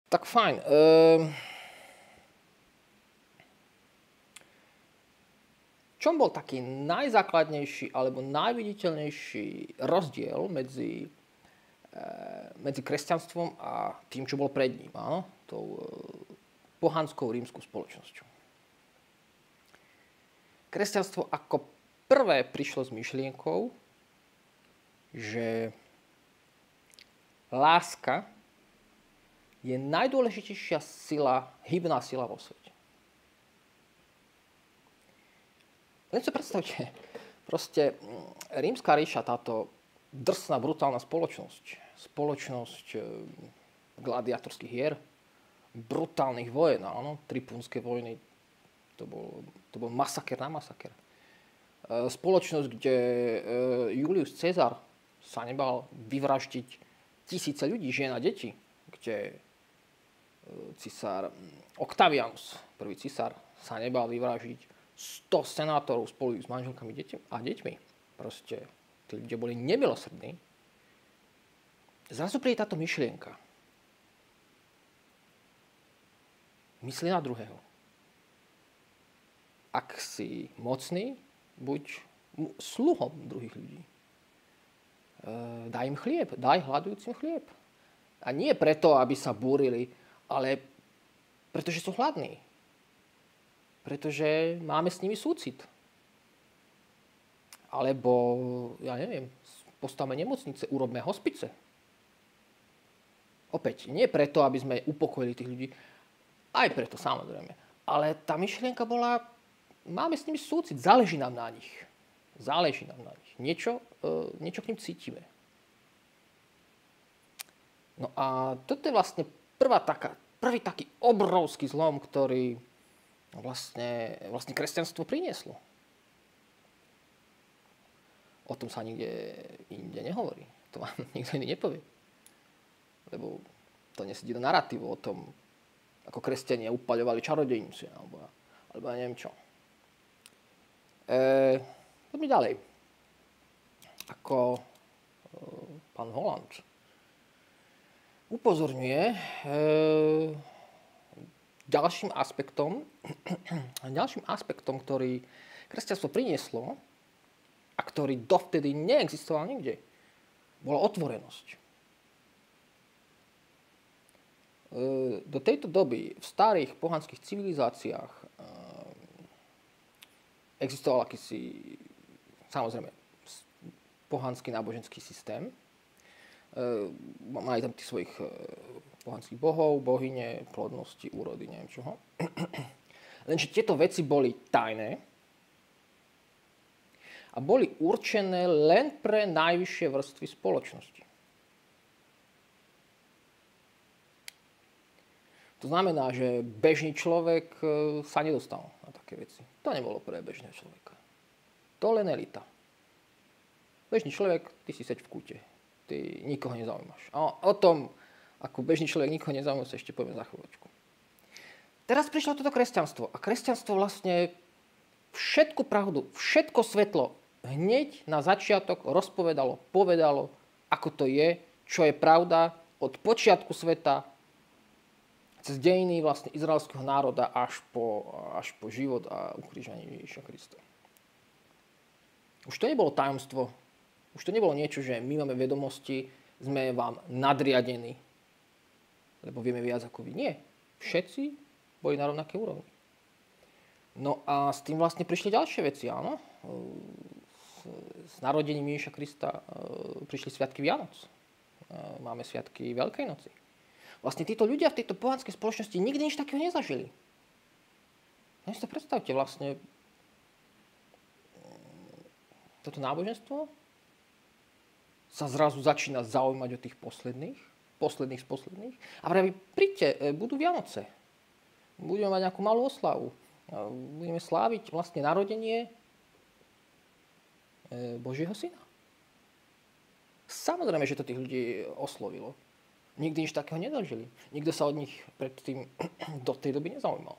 Tak fajn. Čom bol taký najzákladnejší alebo najviditeľnejší rozdiel medzi kresťanstvom a tým, čo bol pred ním, áno? Tou pohanskou rímskou spoločnosťou. Kresťanstvo ako prvé prišlo s myšlienkou, že láska je najdôležitejšia sila, hybná sila vo svete. Len si predstavte, proste rímska ríša, táto drsná, brutálna spoločnosť gladiátorských hier, brutálnych vojen, áno, Tripunské vojny, to bol masaker na masaker. Spoločnosť, kde Julius Cezar sa nebal vyvraždiť tisíce ľudí, žien a detí, kde cisár Octavianus, prvý cisár, sa nebal vyvraždiť 100 senátorov spolu s manželkami a deťmi. Proste tí ľudia boli nemilosrdní. Zrazu príde táto myšlienka. Myslí na druhého. Ak si mocný, buď sluhom druhých ľudí. Daj im chlieb, daj hľadujúcim chlieb. A nie preto, aby sa búrili, ale pretože sú hladní. Pretože máme s nimi súcit. Alebo, ja neviem, postavme nemocnice, urobme hospice. Opäť, nie preto, aby sme upokojili tých ľudí, aj preto, samozrejme. Ale tá myšlienka bola, máme s nimi súcit, záleží nám na nich. Záleží nám na nich. Niečo k nim cítime. No a toto je vlastne prvý taký obrovský zlom, ktorý vlastne kresťanstvo prinieslo. O tom sa nikde inde nehovorí. To vám nikto iný nepovie. Lebo to nesedí do narratívu o tom, ako kresťania upaľovali čarodejnice, alebo ja neviem čo. Poďme ďalej. Ako pán Holland upozorňuje, ďalším aspektom, ktorý kresťanstvo prinieslo a ktorý dovtedy neexistoval nikde, bola otvorenosť. Do tejto doby v starých pohanských civilizáciách existoval akýsi, samozrejme, pohanský náboženský systém. Mali tam tých svojich pohanských bohov, bohyne, plodnosti, úrody, neviem čoho. Lenže tieto veci boli tajné a boli určené len pre najvyššie vrstvy spoločnosti. To znamená, že bežný človek sa nedostal na také veci. To nebolo pre bežného človeka. To len elita. Bežný človek, ty si seď v kúte. Ty nikoho nezaujímaš. A o tom, ako bežný človek nikoho nezaujíma, sa ešte povieme za chvíľočku. Teraz prišlo toto kresťanstvo. A kresťanstvo vlastne všetku pravdu, všetko svetlo hneď na začiatok povedalo, ako to je, čo je pravda od počiatku sveta, cez dejiny vlastne izraelského národa až po život a ukrižanie Ježiša Krista. Už to nebolo tajomstvo. Už to nebolo niečo, že my máme vedomosti, sme vám nadriadení, lebo vieme viac ako vy. Nie. Všetci boli na rovnaké úrovni. No a s tým vlastne prišli ďalšie veci, áno. S narodením Ježiša Krista prišli sviatky Vianoc. Máme sviatky Veľkej noci. Vlastne títo ľudia v tejto pohanskej spoločnosti nikdy nič takého nezažili. No si to predstavte, vlastne toto náboženstvo sa zrazu začína zaujímať o tých posledných z posledných. A práve príďte, budú Vianoce. Budeme mať nejakú malú oslavu. Budeme sláviť vlastne narodenie Božieho syna. Samozrejme, že to tých ľudí oslovilo. Nikdy nič takého nezažili. Nikto sa od nich predtým do tej doby nezaujímal.